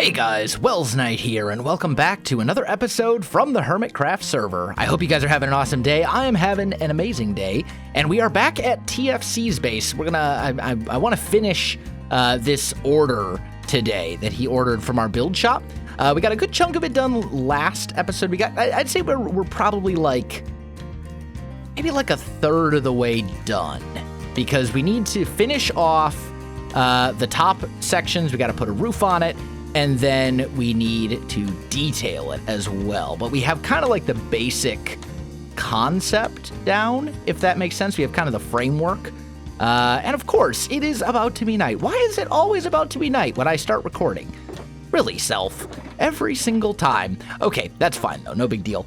Hey guys, Welsknight here, and welcome back to another episode from the Hermitcraft server. I hope you guys are having an awesome day. I am having an amazing day, and we are back at TFC's base. We're gonna, I want to finish this order today that he ordered from our build shop. We got a good chunk of it done last episode. I'd say we're probably maybe like a third of the way done, because we need to finish off the top sections. We got to put a roof on it. And then we need to detail it as well. But we have kind of like the basic concept down, if that makes sense. We have kind of the framework. And of course, it is about to be night. Why is it always about to be night when I start recording? Really, self. Every single time. Okay, that's fine though. No big deal.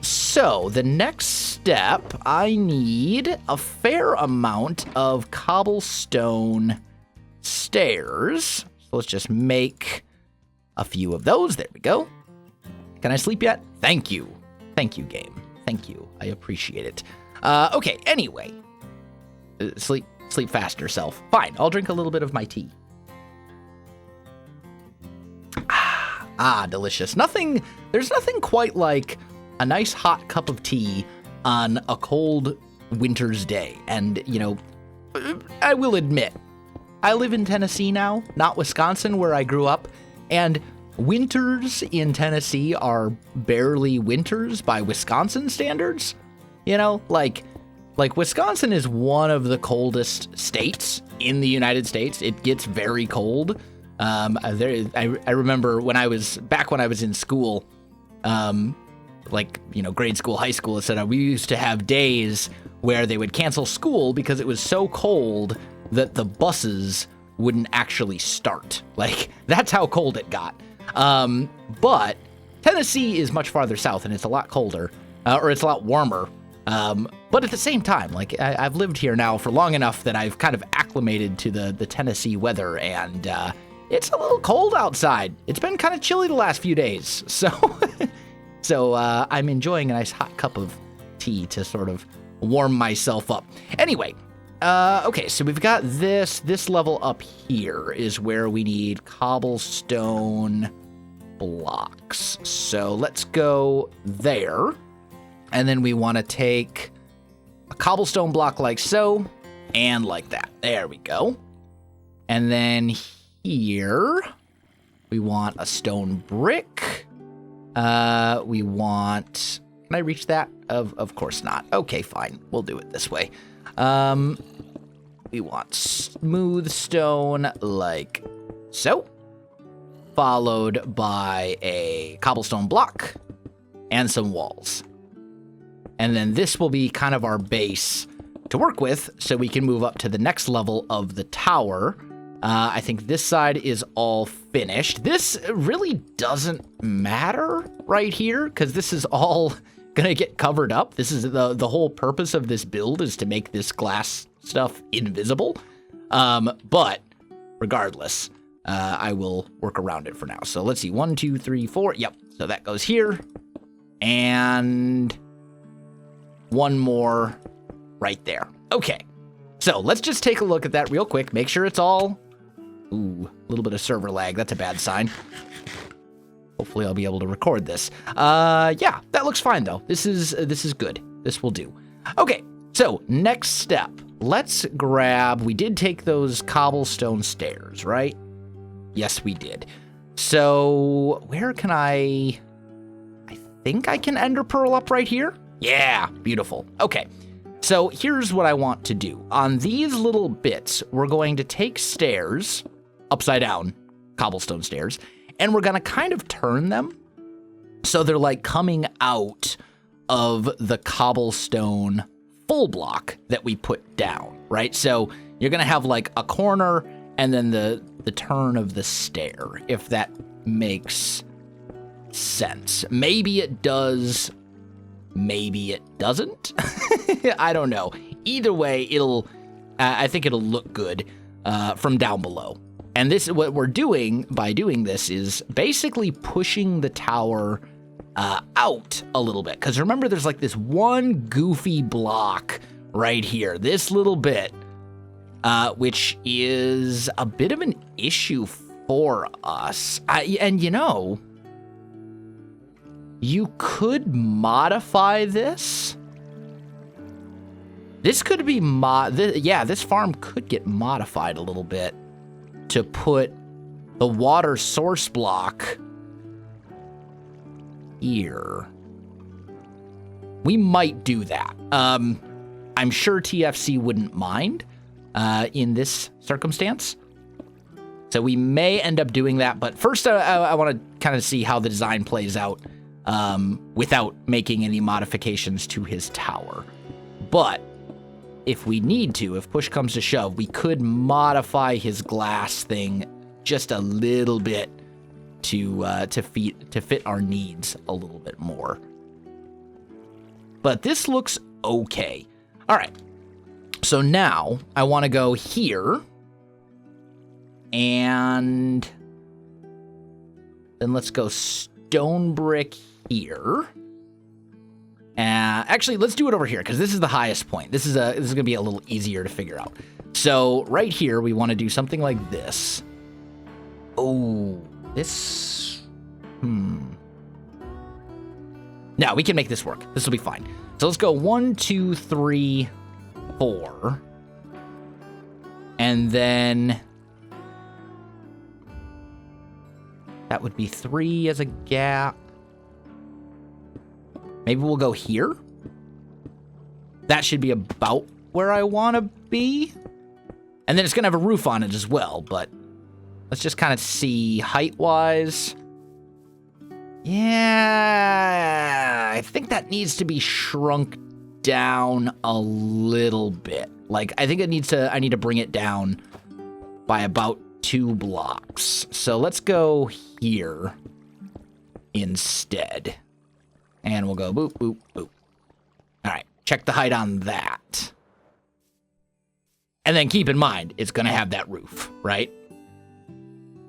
So the next step, I need a fair amount of cobblestone stairs. So let's just make a few of those. There we go. Can I sleep yet? Thank you. Thank you, game. Thank you. I appreciate it. Okay, anyway. Sleep faster, self. Fine, I'll drink a little bit of my tea. Delicious. There's nothing quite like a nice hot cup of tea on a cold winter's day. And, you know, I will admit, I live in Tennessee now, not Wisconsin, where I grew up, and winters in Tennessee are barely winters by Wisconsin standards. You know, like Wisconsin is one of the coldest states in the United States. It gets very cold. I remember when I was in school, grade school, high school, etc. We used to have days where they would cancel school because it was so cold that the buses wouldn't actually start. Like, that's how cold it got. But Tennessee is much farther south, and it's a lot colder, or it's a lot warmer. But at the same time, like, I've lived here now for long enough that I've kind of acclimated to the Tennessee weather, and it's a little cold outside. It's been kind of chilly the last few days, so I'm enjoying a nice hot cup of tea to sort of warm myself up. Anyway, okay, so we've got this level up here is where we need cobblestone blocks. So let's go there. And then we want to take a cobblestone block like so, and like that. There we go. And then here, we want a stone brick. We want... Can I reach that? Of course not. Okay, fine. We'll do it this way. We want smooth stone like so, followed by a cobblestone block and some walls. And then this will be kind of our base to work with, so we can move up to the next level of the tower. I think this side is all finished. This really doesn't matter right here, because this is all gonna get covered up. This is the whole purpose of this build, is to make this glass stuff invisible. But regardless, I will work around it for now. So let's see, 1, 2, 3, 4. Yep, so that goes here. And one more right there. Okay, so let's just take a look at that real quick. Make sure it's all... Ooh, a little bit of server lag. That's a bad sign. Hopefully I'll be able to record this. Yeah, that looks fine though. This is good. This will do. Okay, so next step. Let's grab, we did take those cobblestone stairs, right? Yes, we did. So where can I think I can ender pearl up right here. Yeah, beautiful. Okay, so here's what I want to do. On these little bits, we're going to take stairs, upside down, cobblestone stairs, and we're gonna kind of turn them so they're like coming out of the cobblestone full block that we put down, right? So you're gonna have like a corner and then the turn of the stair, if that makes sense. Maybe it does, maybe it doesn't. I don't know. Either way, I think it'll look good from down below. And this, what we're doing by doing this is basically pushing the tower out a little bit. Because remember, there's like this one goofy block right here, this little bit, which is a bit of an issue for us. And you know, you could modify this. This could be this farm could get modified a little bit to put the water source block here. We might do that. I'm sure TFC wouldn't mind in this circumstance. So we may end up doing that. But first, I want to kind of see how the design plays out without making any modifications to his tower. But if we need to, if push comes to shove, we could modify his glass thing just a little bit to fit our needs a little bit more. But this looks okay. All right. So now I want to go here. And then let's go stone brick here. Actually, let's do it over here because this is the highest point. This is going to be a little easier to figure out. So right here, we want to do something like this. Oh, this. No, we can make this work. This will be fine. So let's go 1, 2, 3, 4. And then that would be 3 as a gap. Maybe we'll go here. That should be about where I want to be. And then it's going to have a roof on it as well, but let's just kind of see height-wise. Yeah, I think that needs to be shrunk down a little bit. Like, I think I need to bring it down by about 2 blocks. So let's go here instead. And we'll go boop, boop, boop. All right, check the height on that. And then keep in mind, it's going to have that roof, right?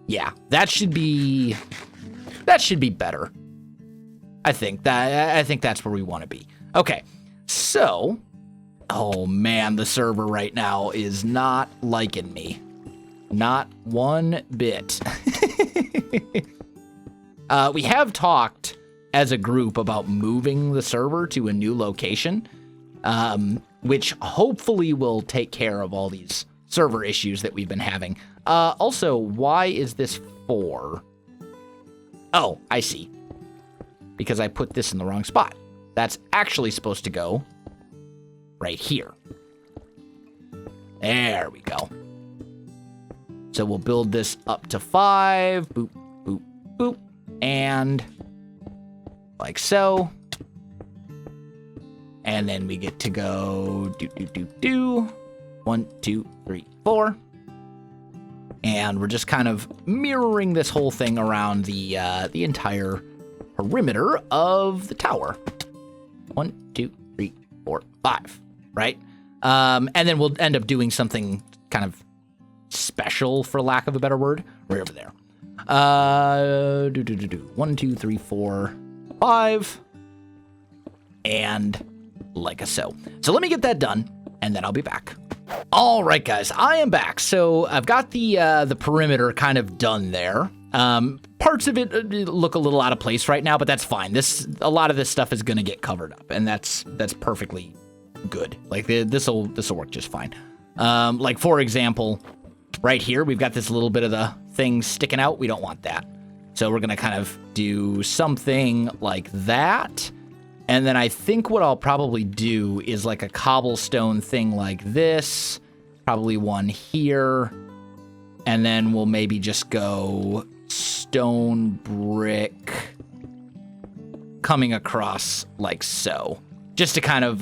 Yeah, that should be better. I think that's where we want to be. Okay, so, oh man, the server right now is not liking me. Not one bit. We have talked as a group about moving the server to a new location, which hopefully will take care of all these server issues that we've been having. Also, why is this 4? Oh, I see. Because I put this in the wrong spot. That's actually supposed to go right here. There we go. So we'll build this up to 5. Boop, boop, boop. And like so. And then we get to go 1, 2, 3, 4. And we're just kind of mirroring this whole thing around the entire perimeter of the tower. 1, 2, 3, 4, 5, right? And then we'll end up doing something kind of special, for lack of a better word, right over there. 1, 2, 3, 4, 5, and like so. So let me get that done, and then I'll be back. All right, guys, I am back. So I've got the perimeter kind of done there. Parts of it look a little out of place right now, but that's fine. A lot of this stuff is going to get covered up, and that's perfectly good. Like this'll work just fine. Like for example, right here we've got this little bit of the thing sticking out. We don't want that, so we're going to kind of do something like that. And then I think what I'll probably do is like a cobblestone thing like this, probably one here, and then we'll maybe just go stone brick coming across like so, just to kind of,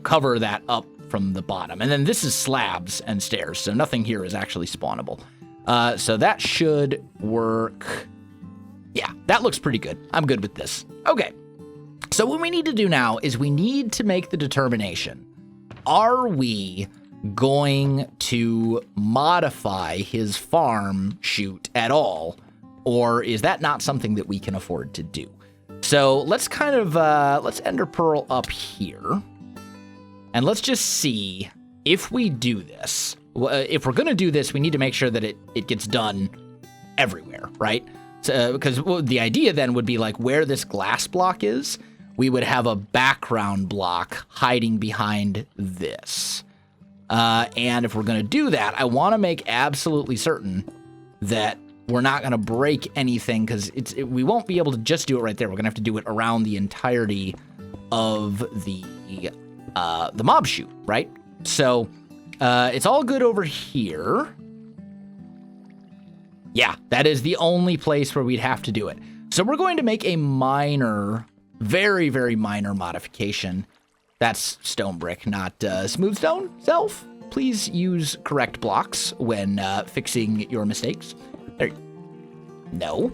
cover that up from the bottom. And then this is slabs and stairs, so nothing here is actually spawnable. So that should work. Yeah, that looks pretty good. I'm good with this. Okay. So what we need to do now is we need to make the determination. Are we going to modify his farm chute at all? Or is that not something that we can afford to do? So let's kind of, let's ender pearl up here. And let's just see if we do this. If we're going to do this, we need to make sure that it gets done everywhere, right? So, because the idea then would be like where this glass block is, we would have a background block hiding behind this. And if we're going to do that, I want to make absolutely certain that we're not going to break anything, because we won't be able to just do it right there. We're going to have to do it around the entirety of the mob chute, right? So it's all good over here. Yeah, that is the only place where we'd have to do it. So we're going to make a minor, very, very minor modification. That's stone brick, not smooth stone. Self, please use correct blocks when fixing your mistakes. There. No.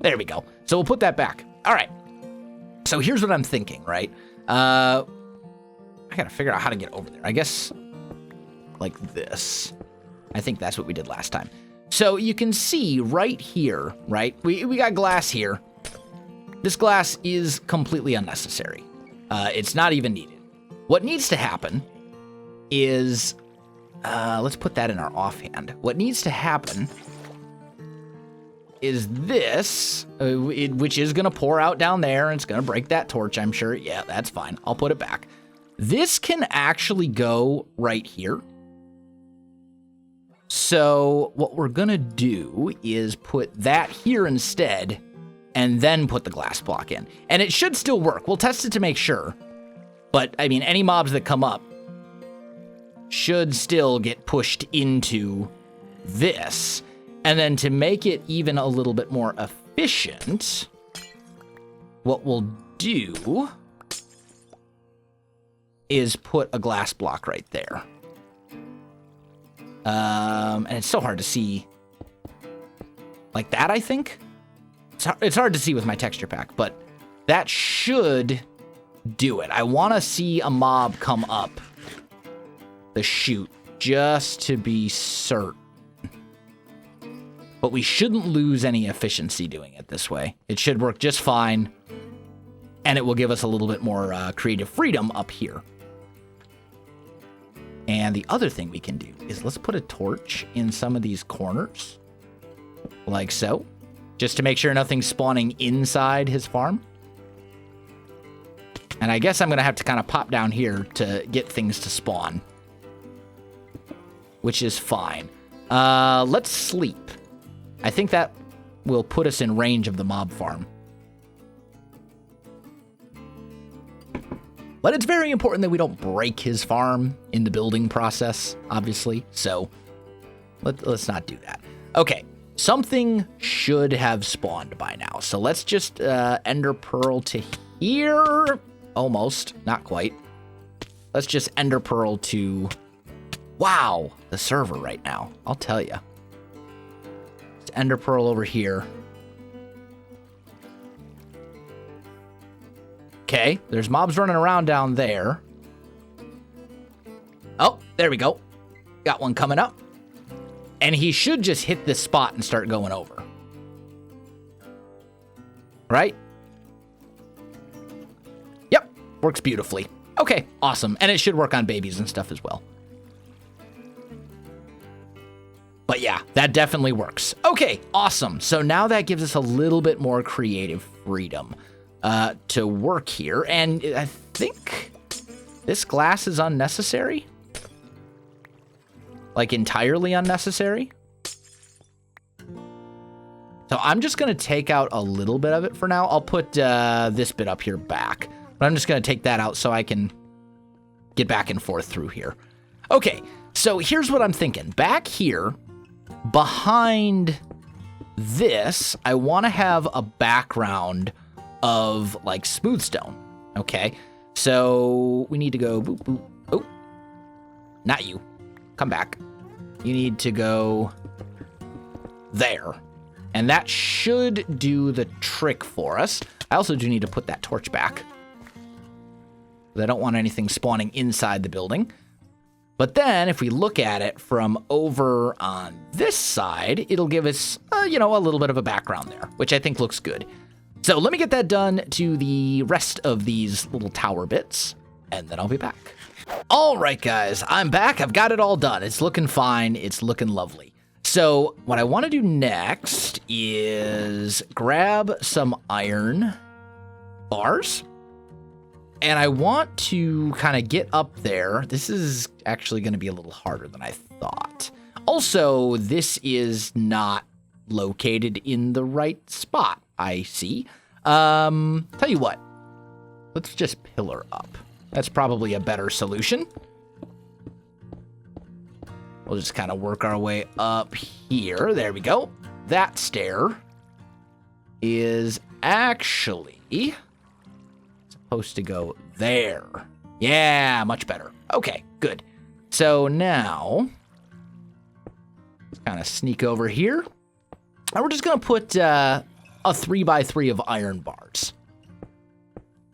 There we go. So we'll put that back. All right. So here's what I'm thinking, right? I got to figure out how to get over there. I guess like this. I think that's what we did last time. So you can see right here, right? We got glass here. This glass is completely unnecessary. It's not even needed. What needs to happen is, let's put that in our offhand. What needs to happen is this, which is going to pour out down there, and it's going to break that torch, I'm sure. Yeah, that's fine. I'll put it back. This can actually go right here. So what we're going to do is put that here instead, and then put the glass block in. And it should still work. We'll test it to make sure. But, I mean, any mobs that come up should still get pushed into this. And then to make it even a little bit more efficient, what we'll do is put a glass block right there. And it's so hard to see like that, I think. It's hard to see with my texture pack, but that should do it. I want to see a mob come up the chute just to be certain. But we shouldn't lose any efficiency doing it this way. It should work just fine, and it will give us a little bit more creative freedom up here. And the other thing we can do is let's put a torch in some of these corners, like so, just to make sure nothing's spawning inside his farm. And I guess I'm going to have to kind of pop down here to get things to spawn, which is fine. Let's sleep. I think that will put us in range of the mob farm. But it's very important that we don't break his farm in the building process, obviously. So let's not do that. Okay, something should have spawned by now. So let's just ender pearl to here. Almost, not quite. Let's just ender pearl to... Wow, the server right now, I'll tell you. Let's ender pearl over here. Okay, there's mobs running around down there. Oh, there we go. Got one coming up. And he should just hit this spot and start going over. Right? Yep, works beautifully. Okay, awesome. And it should work on babies and stuff as well. But yeah, that definitely works. Okay, awesome. So now that gives us a little bit more creative freedom to work here. And I think this glass is unnecessary. Like entirely unnecessary. So I'm just going to take out a little bit of it for now. I'll put this bit up here back. But I'm just going to take that out so I can get back and forth through here. Okay, so here's what I'm thinking. Back here, behind this, I want to have a background of like smooth stone. Okay, so we need to go boop, boop. Oh, not you. Come back. You need to go there. And that should do the trick for us. I also do need to put that torch back. I don't want anything spawning inside the building. But then if we look at it from over on this side, it'll give us, a little bit of a background there, which I think looks good. So let me get that done to the rest of these little tower bits, and then I'll be back. All right, guys, I'm back. I've got it all done. It's looking fine. It's looking lovely. So what I want to do next is grab some iron bars. And I want to kind of get up there. This is actually going to be a little harder than I thought. Also, this is not located in the right spot, I see. Tell you what, let's just pillar up. That's probably a better solution. We'll just kind of work our way up here. There we go. That stair is actually supposed to go there. Yeah, much better. Okay, good. So now, let's kind of sneak over here. And we're just going to put a 3x3 of iron bars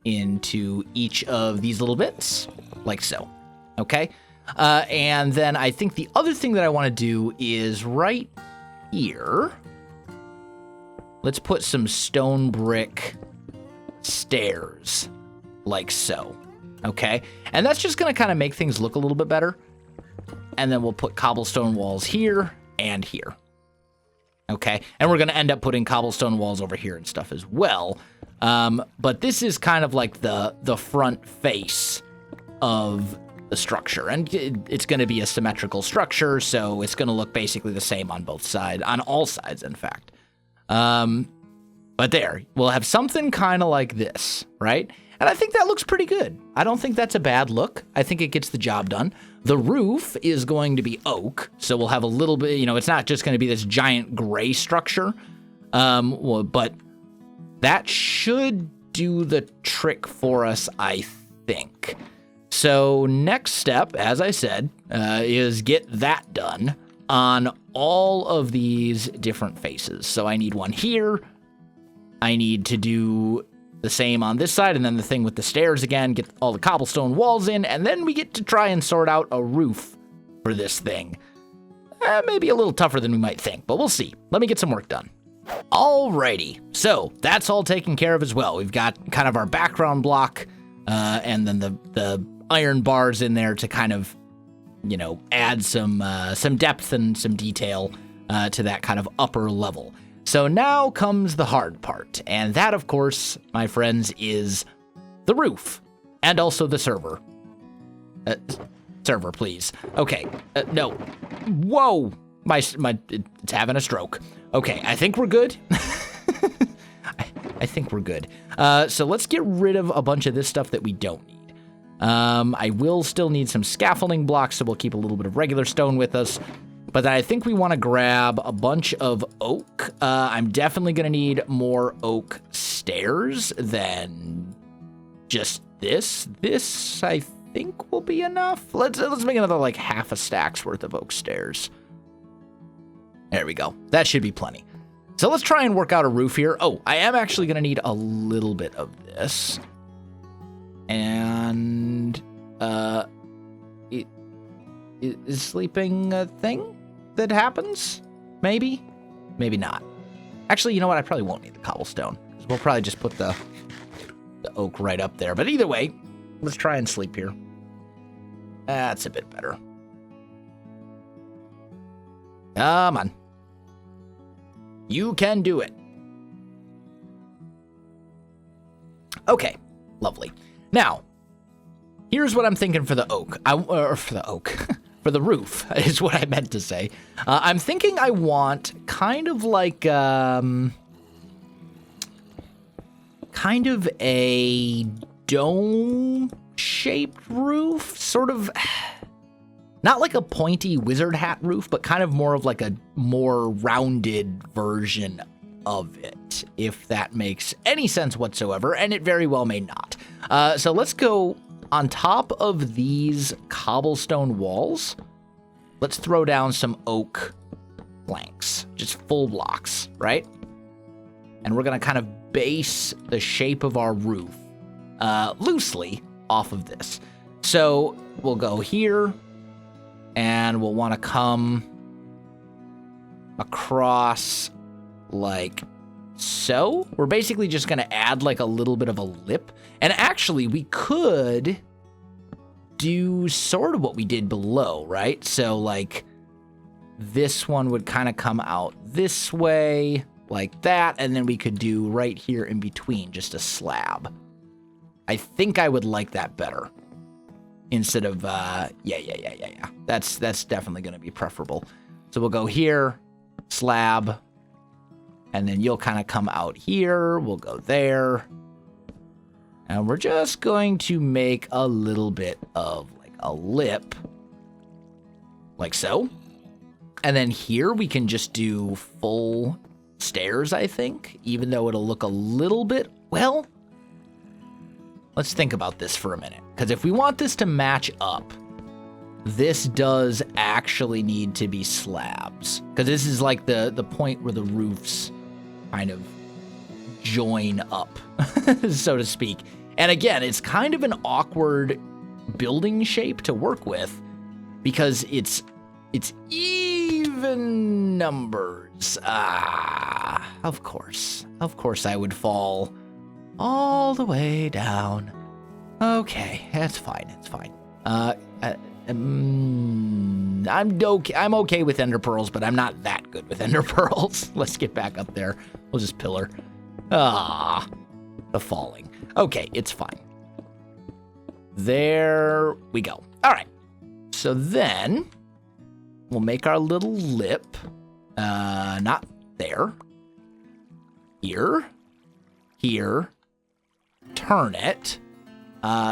into each of these little bits, like so. Okay? And then I think the other thing that I want to do is right here, let's put some stone brick stairs, like so. Okay? And that's just going to kind of make things look a little bit better. And then we'll put cobblestone walls here and here. Okay? And we're going to end up putting cobblestone walls over here and stuff as well. But this is kind of like the front face of the structure. And it's going to be a symmetrical structure, so it's going to look basically the same on both sides, on all sides, in fact. But there, we'll have something kind of like this, right? And I think that looks pretty good. I don't think that's a bad look. I think it gets the job done. The roof is going to be oak, so we'll have a little bit, it's not just going to be this giant gray structure. But that should do the trick for us, I think. So next step, as I said, is get that done on all of these different faces. So I need one here. I need to do the same on this side, and then the thing with the stairs again, get all the cobblestone walls in, and then we get to try and sort out a roof for this thing. Maybe a little tougher than we might think, but we'll see. Let me get some work done. Alrighty, so that's all taken care of as well. We've got kind of our background block, and then the iron bars in there to kind of, add some depth and some detail to that kind of upper level. So now comes the hard part, and that, of course, my friends, is the roof, and also the server. Server, please. Okay, no. Whoa! It's having a stroke. Okay, I think we're good. I think we're good. So let's get rid of a bunch of this stuff that we don't need. I will still need some scaffolding blocks, so we'll keep a little bit of regular stone with us. But I think we want to grab a bunch of oak. I'm definitely going to need more oak stairs than just this. This, I think, will be enough. Let's make another like half a stack's worth of oak stairs. There we go. That should be plenty. So let's try and work out a roof here. Oh, I am actually going to need a little bit of this. And is sleeping a thing that happens? Maybe? Maybe not. Actually, you know what? I probably won't need the cobblestone. We'll probably just put the oak right up there. But either way, let's try and sleep here. That's a bit better. Come on. You can do it. Okay, lovely. Now, here's what I'm thinking for the oak. For the roof, is what I meant to say. I'm thinking I want kind of like, kind of a dome-shaped roof, sort of, not like a pointy wizard hat roof, but kind of more of like a more rounded version of it, if that makes any sense whatsoever, and it very well may not. So let's go on top of these cobblestone walls. Let's throw down some oak planks, just full blocks, right? And we're gonna kind of base the shape of our roof loosely off of this. So we'll go here, and we'll want to come across like so. We're basically just going to add like a little bit of a lip. And actually, we could do sort of what we did below, right? So like this one would kind of come out this way, like that, and then we could do right here in between, just a slab. I think I would like that better. Instead of, yeah. That's definitely going to be preferable. So we'll go here, slab, and then you'll kind of come out here. We'll go there. And we're just going to make a little bit of like a lip, like so. And then here we can just do full stairs, I think, even though it'll look a little bit, well, let's think about this for a minute. Because if we want this to match up, this does actually need to be slabs. Because this is like the point where the roofs kind of join up, so to speak. And again, it's kind of an awkward building shape to work with because it's even numbers. Of course I would fall all the way down. Okay, that's fine. It's fine. I'm okay with ender pearls, but I'm not that good with ender pearls. Let's get back up there. We'll just pillar. The falling. Okay, it's fine. There we go. All right. So then we'll make our little lip. Not there. Here. Turn it.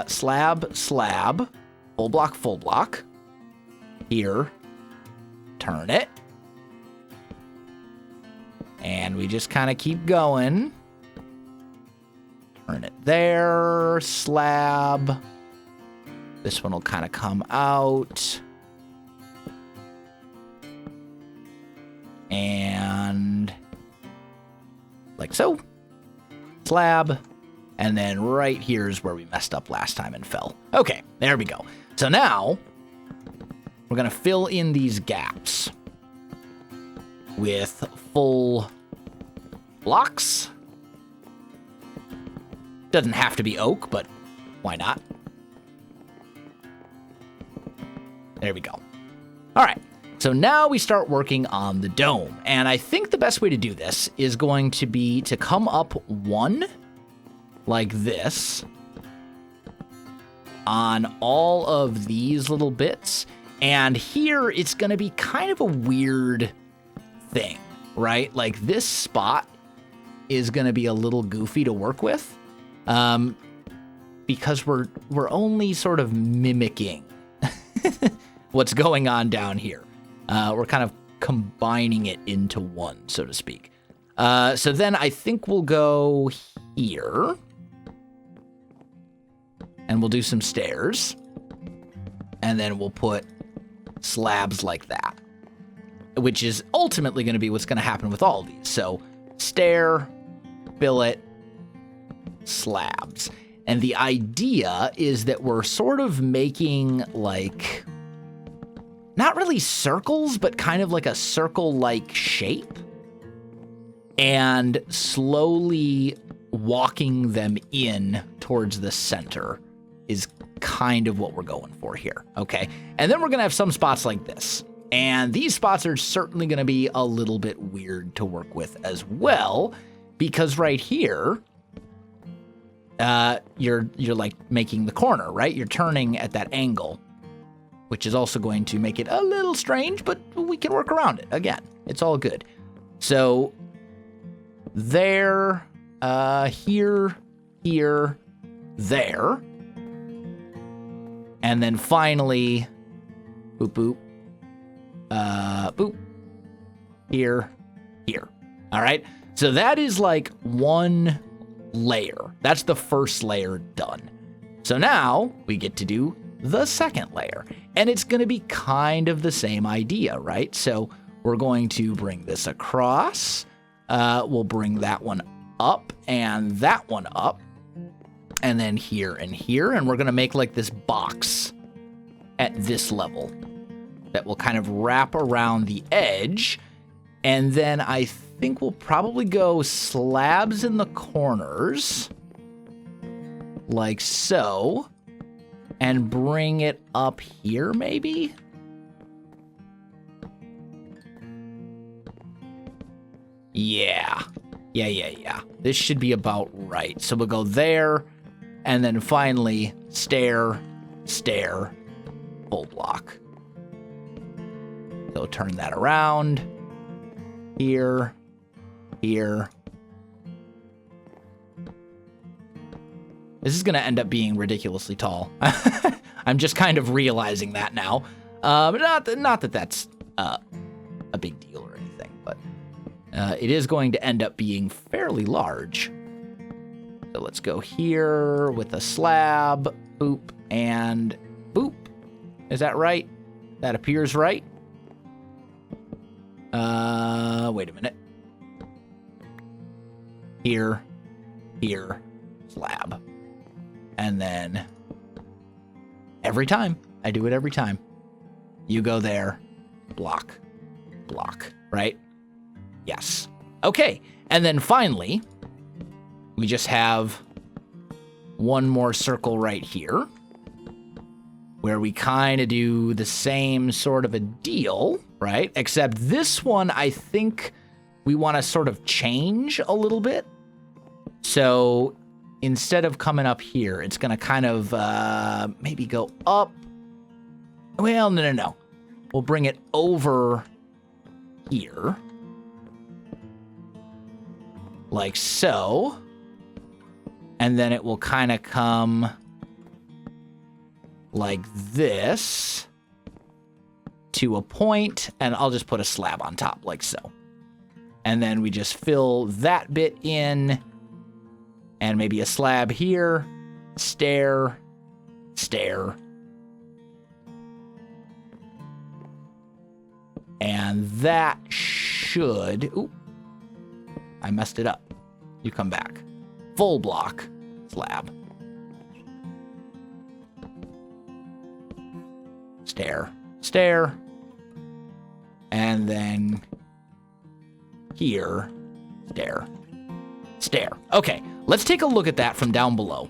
Slab. Full block. Here. Turn it. And we just kind of keep going. Turn it there. Slab. This one will kind of come out. And like so. Slab. And then right here is where we messed up last time and fell. Okay, there we go. So now we're going to fill in these gaps with full blocks. Doesn't have to be oak, but why not? There we go. All right. So now we start working on the dome. And I think the best way to do this is going to be to come up one like this on all of these little bits. And here it's going to be kind of a weird thing, right? Like this spot is going to be a little goofy to work with because we're only sort of mimicking what's going on down here. We're kind of combining it into one, so to speak. So then I think we'll go here. And we'll do some stairs. And then we'll put slabs like that. Which is ultimately going to be what's going to happen with all of these. So stair, billet, slabs. And the idea is that we're sort of making like, not really circles, but kind of like a circle-like shape. And slowly walking them in towards the center is kind of what we're going for here, okay? And then we're going to have some spots like this. And these spots are certainly going to be a little bit weird to work with as well, because right here, you're like making the corner, right? You're turning at that angle, which is also going to make it a little strange, but we can work around it. Again, it's all good. So there, here, there. And then finally, boop, boop, here. All right. So that is like one layer. That's the first layer done. So now we get to do the second layer. And it's going to be kind of the same idea, right? So we're going to bring this across. We'll bring that one up and that one up. And then here and here. And we're going to make like this box at this level that will kind of wrap around the edge. And then I think we'll probably go slabs in the corners. Like so. And bring it up here, maybe? Yeah. Yeah. This should be about right. So we'll go there, and then finally stair, full block. So turn that around. Here. This is going to end up being ridiculously tall. I'm just kind of realizing that now. But not that that's a big deal or anything, but it is going to end up being fairly large. So let's go here with a slab, boop, and boop. Is that right? That appears right. Wait a minute. Here, slab. And then every time, I do it every time. You go there, block, right? Yes. Okay, and then finally, we just have one more circle right here where we kind of do the same sort of a deal, right? Except this one, I think we want to sort of change a little bit. So instead of coming up here, it's going to kind of maybe go up. Well, no. We'll bring it over here. Like so. And then it will kind of come like this to a point, and I'll just put a slab on top like so. And then we just fill that bit in, and maybe a slab here, stair. And that should, ooh, I messed it up. You come back. Full block, slab. Stair. And then here, stair. Okay, let's take a look at that from down below.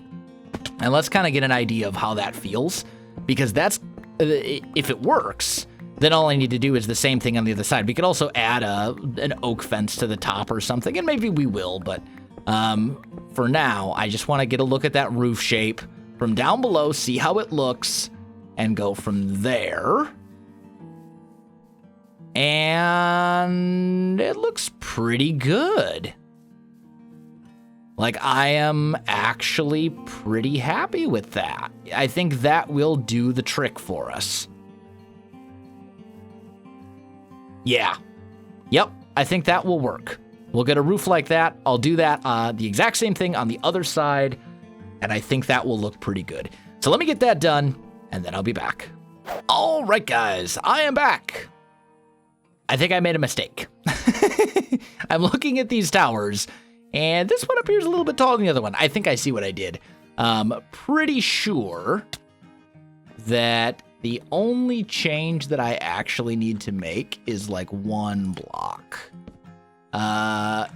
And let's kind of get an idea of how that feels. Because that's, if it works, then all I need to do is the same thing on the other side. We could also add an oak fence to the top or something, and maybe we will, but for now, I just want to get a look at that roof shape from down below, see how it looks, and go from there. And it looks pretty good. Like, I am actually pretty happy with that. I think that will do the trick for us. Yeah. Yep, I think that will work. We'll get a roof like that. I'll do that, the exact same thing on the other side, and I think that will look pretty good. So let me get that done, and then I'll be back. All right, guys, I am back. I think I made a mistake. I'm looking at these towers, and this one appears a little bit taller than the other one. I think I see what I did. Pretty sure that the only change that I actually need to make is like one block.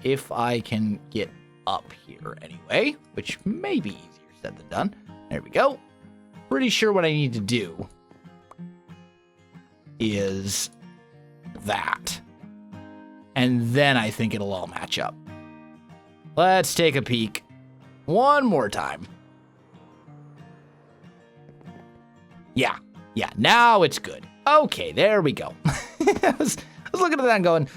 If I can get up here anyway, which may be easier said than done. There we go. Pretty sure what I need to do is that. And then I think it'll all match up. Let's take a peek one more time. Yeah, now it's good. Okay, there we go. I was looking at that and going,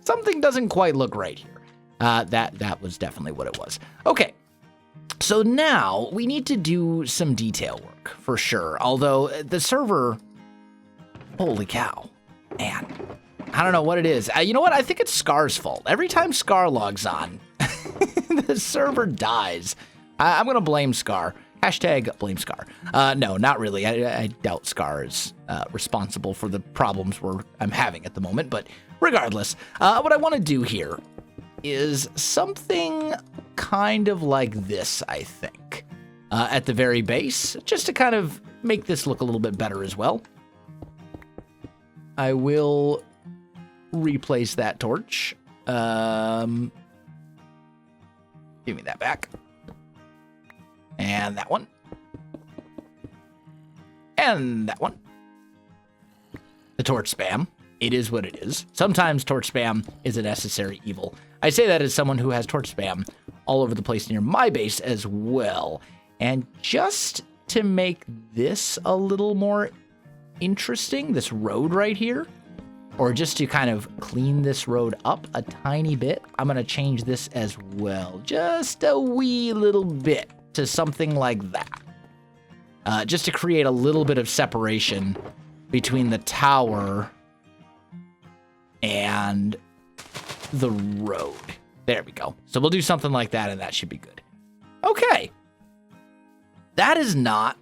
something doesn't quite look right here. That was definitely what it was. Okay, so now we need to do some detail work for sure. Although the server, holy cow, man, I don't know what it is. You know what? I think it's Scar's fault. Every time Scar logs on, the server dies. I'm gonna blame Scar. Hashtag blame Scar. No, not really. I doubt Scar is responsible for the problems I'm having at the moment. But regardless, what I want to do here is something kind of like this, I think. At the very base, just to kind of make this look a little bit better as well. I will replace that torch. Give me that back. And that one. And that one. The torch spam. it is what it is. Sometimes torch spam is a necessary evil. I say that as someone who has torch spam all over the place near my base as well. And just to make this a little more interesting, this road right here, or just to kind of clean this road up a tiny bit, I'm going to change this as well, just a wee little bit to something like that. Just to create a little bit of separation between the tower and the road. There we go. So we'll do something like that, and that should be good. Okay. That is not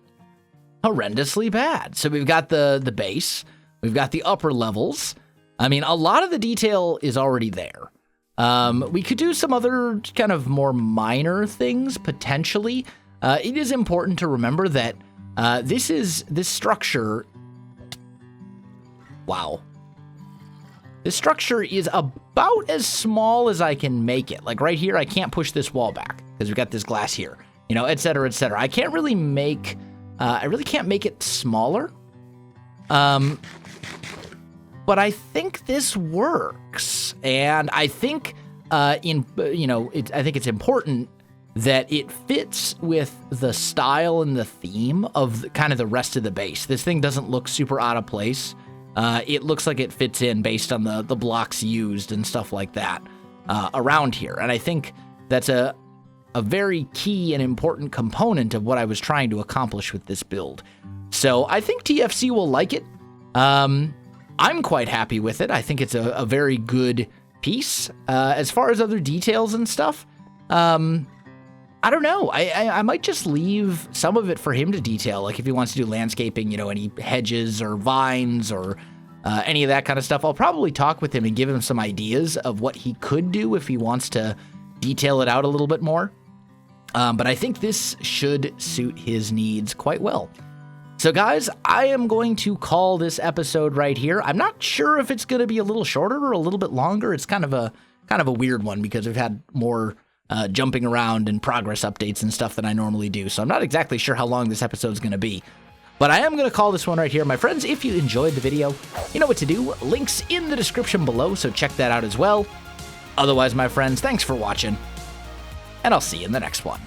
horrendously bad. So we've got the base. We've got the upper levels. I mean, a lot of the detail is already there. We could do some other kind of more minor things, potentially. It is important to remember that this structure... Wow. This structure is about as small as I can make it. Like right here, I can't push this wall back because we've got this glass here, you know, et cetera, et cetera. I can't really make... I really can't make it smaller. But I think this works, and I think I think it's important that it fits with the style and the theme of kind of the rest of the base. This thing doesn't look super out of place. It looks like it fits in based on the blocks used and stuff like that around here, and I think that's a very key and important component of what I was trying to accomplish with this build. So I think TFC will like it. I'm quite happy with it. I think it's a very good piece. As far as other details and stuff, I don't know. I might just leave some of it for him to detail. Like if he wants to do landscaping, you know, any hedges or vines or any of that kind of stuff, I'll probably talk with him and give him some ideas of what he could do if he wants to detail it out a little bit more. But I think this should suit his needs quite well. So guys, I am going to call this episode right here. I'm not sure if it's going to be a little shorter or a little bit longer. It's kind of a weird one because we've had more jumping around and progress updates and stuff than I normally do. So I'm not exactly sure how long this episode is going to be. But I am going to call this one right here. My friends, if you enjoyed the video, you know what to do. Links in the description below, so check that out as well. Otherwise, my friends, thanks for watching, and I'll see you in the next one.